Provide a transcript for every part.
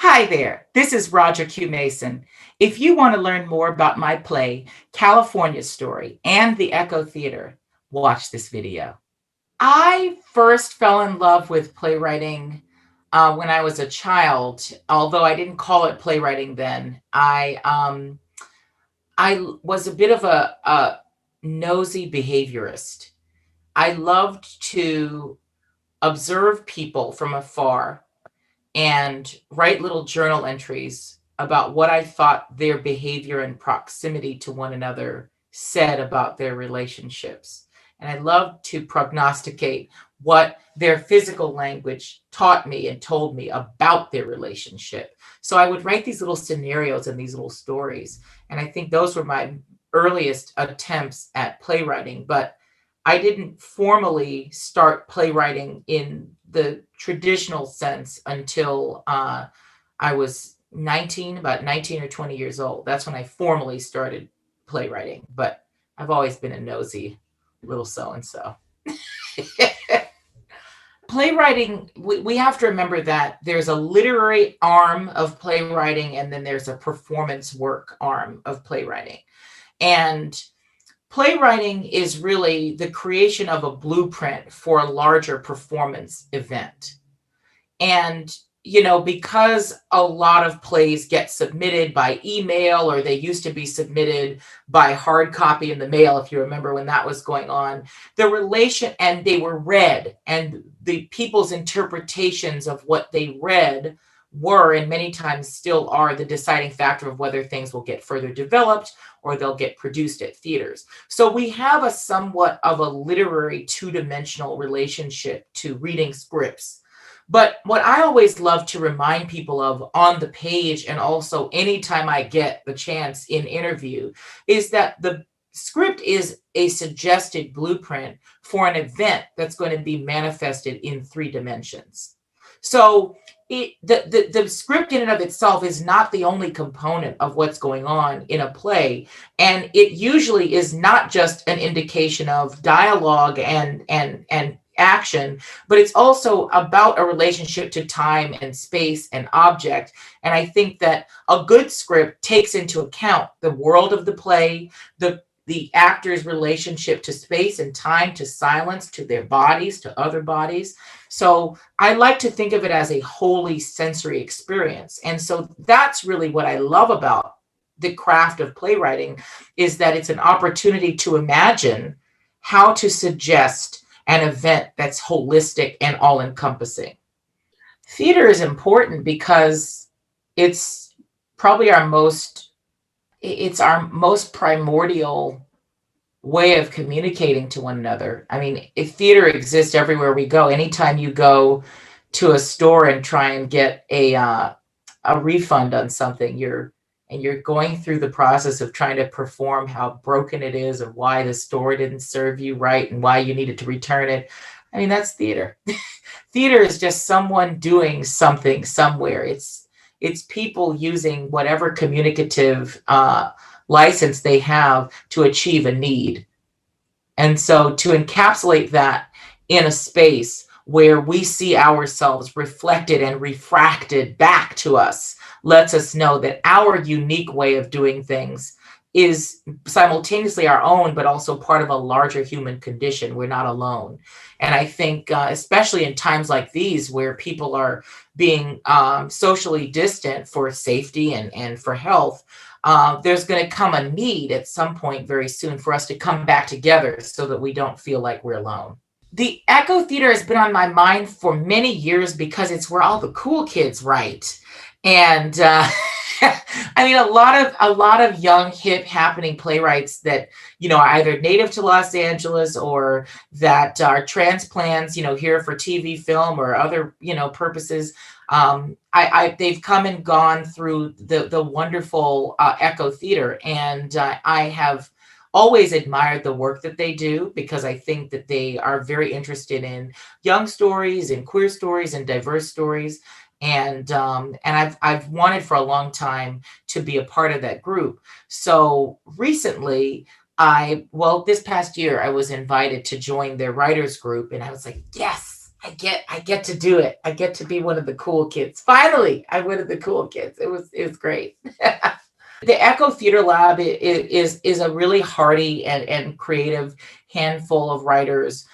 Hi there, this is Roger Q. Mason. If you want to learn more about my play, California Story, and the Echo Theater, watch this video. I first fell in love with playwriting when I was a child, although I didn't call it playwriting then. I was a bit of a nosy behaviorist. I loved to observe people from afar and write little journal entries about what I thought their behavior and proximity to one another said about their relationships. And I loved to prognosticate what their physical language taught me and told me about their relationship. So I would write these little scenarios and these little stories. And I think those were my earliest attempts at playwriting. But I didn't formally start playwriting in the traditional sense until I was 19, about 19 or 20 years old. That's when I formally started playwriting, but I've always been a nosy little so-and-so. Playwriting, we have to remember that there's a literary arm of playwriting, and then there's a performance work arm of playwriting. And playwriting is really the creation of a blueprint for a larger performance event. And, because a lot of plays get submitted by email, or they used to be submitted by hard copy in the mail, if you remember when that was going on, and they were read, and the people's interpretations of what they read were, and many times still are, the deciding factor of whether things will get further developed or they'll get produced at theaters. So we have a somewhat of a literary two-dimensional relationship to reading scripts. But what I always love to remind people of on the page, and also anytime I get the chance in interview, is that the script is a suggested blueprint for an event that's going to be manifested in 3 dimensions. So the script in and of itself is not the only component of what's going on in a play. And it usually is not just an indication of dialogue and action, but it's also about a relationship to time and space and object. And I think that a good script takes into account the world of the play, the actor's relationship to space and time, to silence, to their bodies, to other bodies. So I like to think of it as a wholly sensory experience. And so that's really what I love about the craft of playwriting, is that it's an opportunity to imagine how to suggest an event that's holistic and all-encompassing. Theater is important because it's probably our most primordial way of communicating to one another. I mean, if theater exists everywhere we go, anytime you go to a store and try and get a refund on something, you're going through the process of trying to perform how broken it is, or why the store didn't serve you right, and why you needed to return it. I mean, that's theater. Theater is just someone doing something somewhere. It's people using whatever communicative license they have to achieve a need. And so to encapsulate that in a space where we see ourselves reflected and refracted back to us lets us know that our unique way of doing things is simultaneously our own, but also part of a larger human condition. We're not alone. And I think, especially in times like these, where people are being socially distant for safety and for health, there's going to come a need at some point very soon for us to come back together so that we don't feel like we're alone. The Echo Theater has been on my mind for many years because it's where all the cool kids write. And I mean, a lot of young, hip, happening playwrights that, are either native to Los Angeles or that are transplants, here for TV, film, or other, purposes. They've come and gone through the wonderful Echo Theater, and I have always admired the work that they do, because I think that they are very interested in young stories and queer stories and diverse stories. And I've wanted for a long time to be a part of that group. So recently, this past year, I was invited to join their writers group, and I was like, yes, I I get to do it. I get to be one of the cool kids. Finally, I'm one of the cool kids. It was great. The Echo Theater Lab is a really hearty and creative handful of writers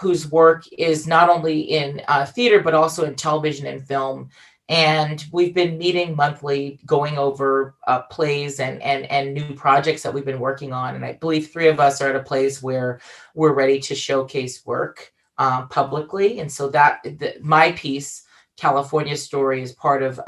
whose work is not only in theater, but also in television and film. And we've been meeting monthly, going over plays and new projects that we've been working on. And I believe 3 of us are at a place where we're ready to showcase work publicly. And so my piece, California Story, is part of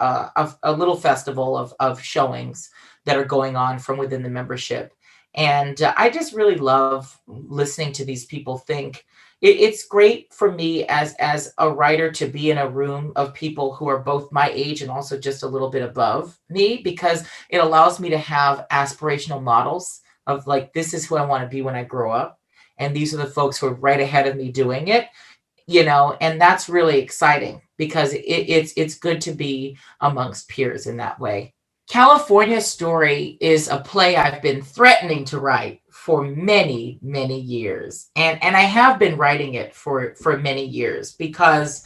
a little festival of showings that are going on from within the membership. And I just really love listening to these people think. It's great for me as a writer to be in a room of people who are both my age and also just a little bit above me, because it allows me to have aspirational models of like, this is who I want to be when I grow up. And these are the folks who are right ahead of me doing it, and that's really exciting because it's good to be amongst peers in that way. California Story is a play I've been threatening to write for many, many years. And I have been writing it for many years because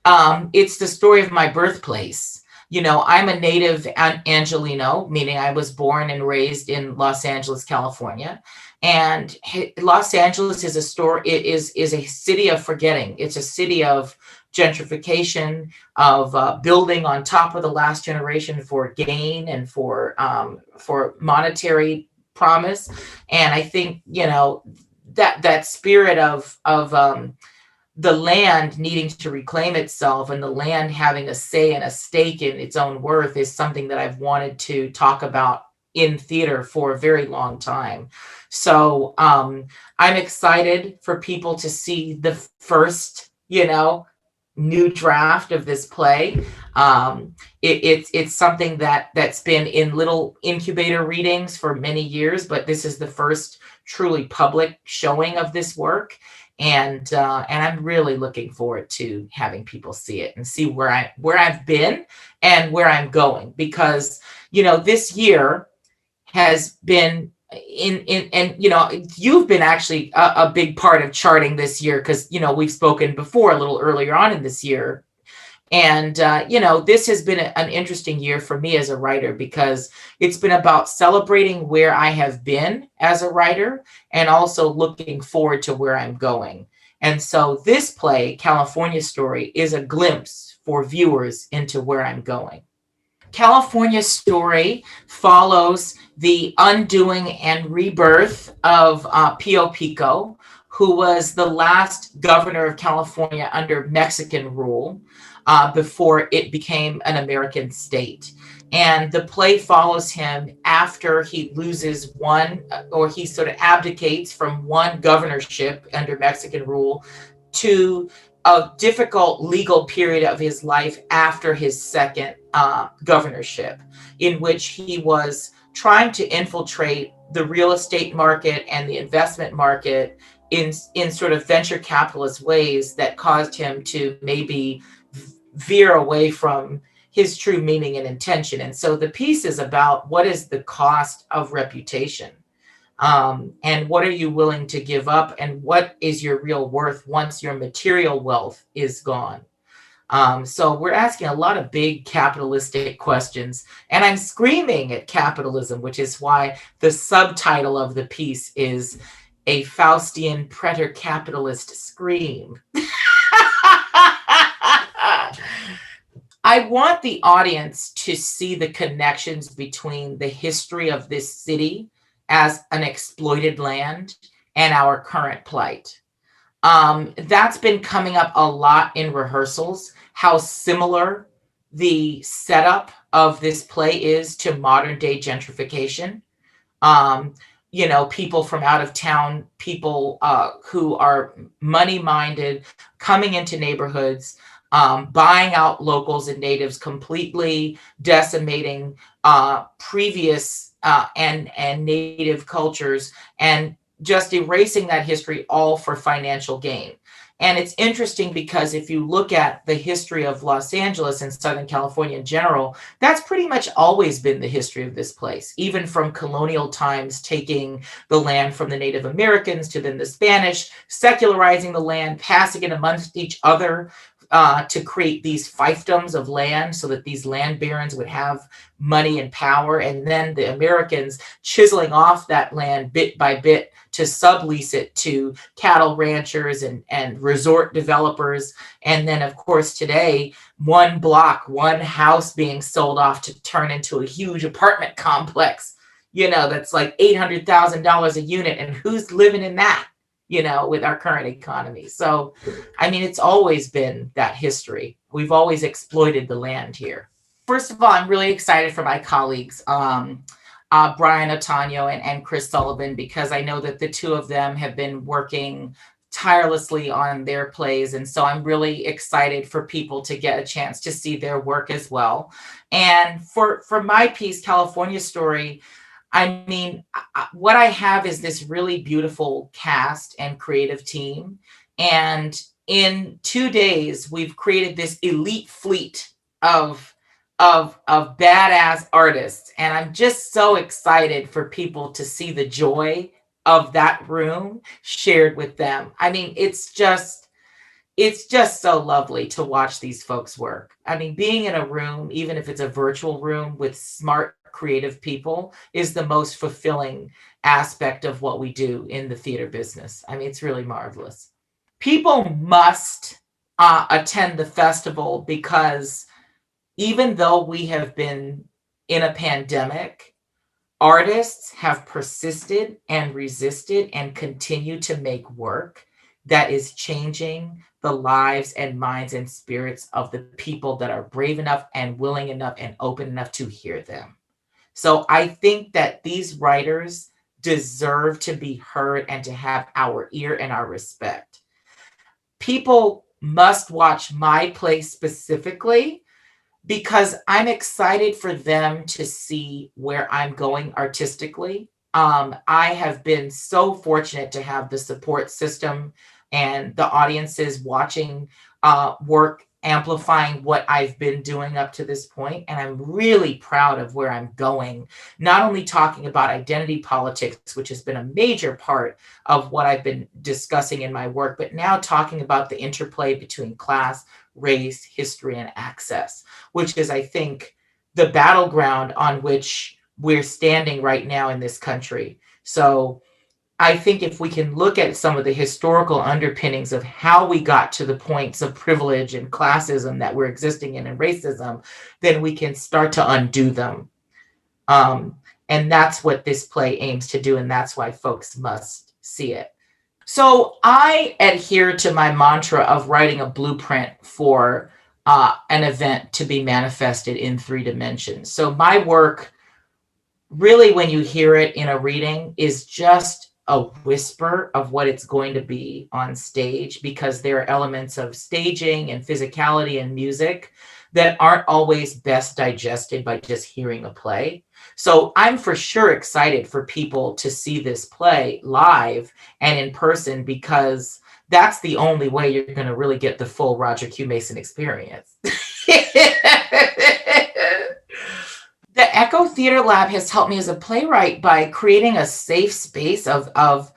it's the story of my birthplace. I'm a native Angelino, meaning I was born and raised in Los Angeles, California. And Los Angeles is is a city of forgetting. It's a city of gentrification, of building on top of the last generation for gain and for monetary promise. And I think that spirit of the land needing to reclaim itself and the land having a say and a stake in its own worth is something that I've wanted to talk about in theater for a very long time. So I'm excited for people to see the first, new draft of this play. It's something that's been in little incubator readings for many years, but this is the first truly public showing of this work. And I'm really looking forward to having people see it and see where I've been and where I'm going, because this year has been you've been actually a big part of charting this year, because we've spoken before a little earlier on in this year. And this has been an interesting year for me as a writer, because it's been about celebrating where I have been as a writer and also looking forward to where I'm going. And so this play, California Story, is a glimpse for viewers into where I'm going. California Story follows the undoing and rebirth of Pio Pico, who was the last governor of California under Mexican rule before it became an American state. And the play follows him after he loses he sort of abdicates from one governorship under Mexican rule to a difficult legal period of his life after his second governorship, in which he was trying to infiltrate the real estate market and the investment market in sort of venture capitalist ways that caused him to maybe veer away from his true meaning and intention. And so the piece is about what is the cost of reputation, and what are you willing to give up, and what is your real worth once your material wealth is gone. So we're asking a lot of big capitalistic questions, and I'm screaming at capitalism, which is why the subtitle of the piece is A Faustian Preter-Capitalist Scream. I want the audience to see the connections between the history of this city as an exploited land and our current plight. That's been coming up a lot in rehearsals, how similar the setup of this play is to modern day gentrification. People from out of town, people who are money-minded, coming into neighborhoods, buying out locals and natives, completely decimating previous and native cultures, and just erasing that history all for financial gain. And it's interesting because if you look at the history of Los Angeles and Southern California in general, that's pretty much always been the history of this place, even from colonial times, taking the land from the Native Americans to then the Spanish, secularizing the land, passing it amongst each other to create these fiefdoms of land so that these land barons would have money and power. And then the Americans chiseling off that land bit by bit to sublease it to cattle ranchers and resort developers. And then, of course, today, one block, one house being sold off to turn into a huge apartment complex, that's like $800,000 a unit. And who's living in that, with our current economy? So, I mean, it's always been that history. We've always exploited the land here. First of all, I'm really excited for my colleagues, Brian Otaño and Chris Sullivan, because I know that the two of them have been working tirelessly on their plays. And so I'm really excited for people to get a chance to see their work as well. And for my piece, California Story, I mean, what I have is this really beautiful cast and creative team. And in 2 days, we've created this elite fleet of badass artists. And I'm just so excited for people to see the joy of that room shared with them. I mean, it's just so lovely to watch these folks work. I mean, being in a room, even if it's a virtual room with smart, creative people, is the most fulfilling aspect of what we do in the theater business. I mean, it's really marvelous. People must attend the festival, because even though we have been in a pandemic, artists have persisted and resisted and continue to make work that is changing the lives and minds and spirits of the people that are brave enough and willing enough and open enough to hear them. So I think that these writers deserve to be heard and to have our ear and our respect. People must watch my play specifically, because I'm excited for them to see where I'm going artistically. I have been so fortunate to have the support system and the audiences watching work, amplifying what I've been doing up to this point. And I'm really proud of where I'm going, not only talking about identity politics, which has been a major part of what I've been discussing in my work, but now talking about the interplay between class, race, history, and access, which is, I think, the battleground on which we're standing right now in this country. So I think if we can look at some of the historical underpinnings of how we got to the points of privilege and classism that we're existing in, and racism, then we can start to undo them. And that's what this play aims to do, and that's why folks must see it. So I adhere to my mantra of writing a blueprint for an event to be manifested in 3 dimensions. So my work, really, when you hear it in a reading, is just a whisper of what it's going to be on stage, because there are elements of staging and physicality and music that aren't always best digested by just hearing a play. So I'm for sure excited for people to see this play live and in person, because that's the only way you're going to really get the full Roger Q. Mason experience. The Echo Theater Lab has helped me as a playwright by creating a safe space of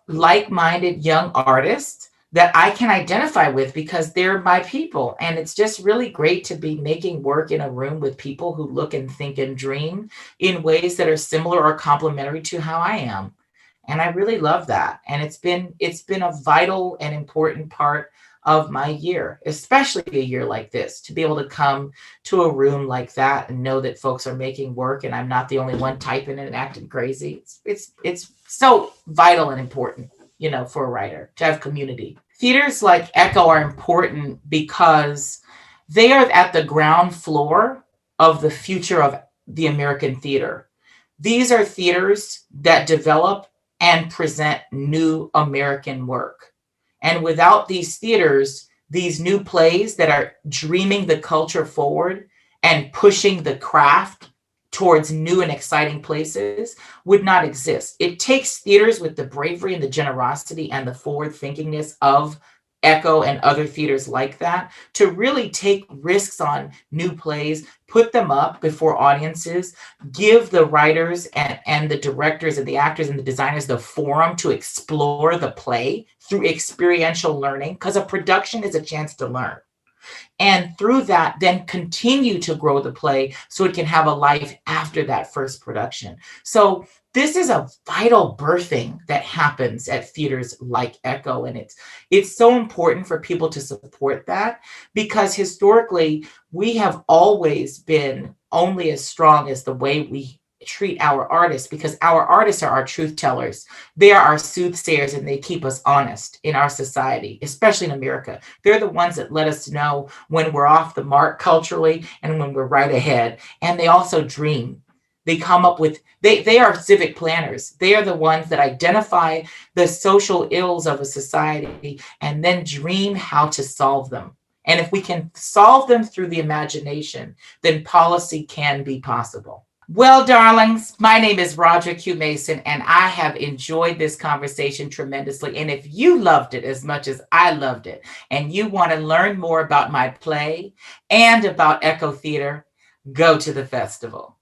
like-minded young artists that I can identify with, because they're my people. And it's just really great to be making work in a room with people who look and think and dream in ways that are similar or complementary to how I am. And I really love that. And it's been a vital and important part of my year, especially a year like this, to be able to come to a room like that and know that folks are making work and I'm not the only one typing and acting crazy. It's so vital and important, for a writer to have community. Theaters like Echo are important because they are at the ground floor of the future of the American theater. These are theaters that develop and present new American work. And without these theaters, these new plays that are dreaming the culture forward and pushing the craft towards new and exciting places would not exist. It takes theaters with the bravery and the generosity and the forward thinkingness of Echo and other theaters like that to really take risks on new plays, put them up before audiences, give the writers and the directors and the actors and the designers the forum to explore the play through experiential learning, because a production is a chance to learn. And through that, then continue to grow the play so it can have a life after that first production. So this is a vital birthing that happens at theaters like Echo. And it's so important for people to support that, because historically, we have always been only as strong as the way we treat our artists, because our artists are our truth tellers. They are our soothsayers, and they keep us honest in our society, especially in America. They're the ones that let us know when we're off the mark culturally and when we're right ahead. And they also dream. They come up with, they are civic planners. They are the ones that identify the social ills of a society and then dream how to solve them. And if we can solve them through the imagination, then policy can be possible. Well, darlings, my name is Roger Q. Mason, and I have enjoyed this conversation tremendously. And if you loved it as much as I loved it, and you want to learn more about my play and about Echo Theater, go to the festival.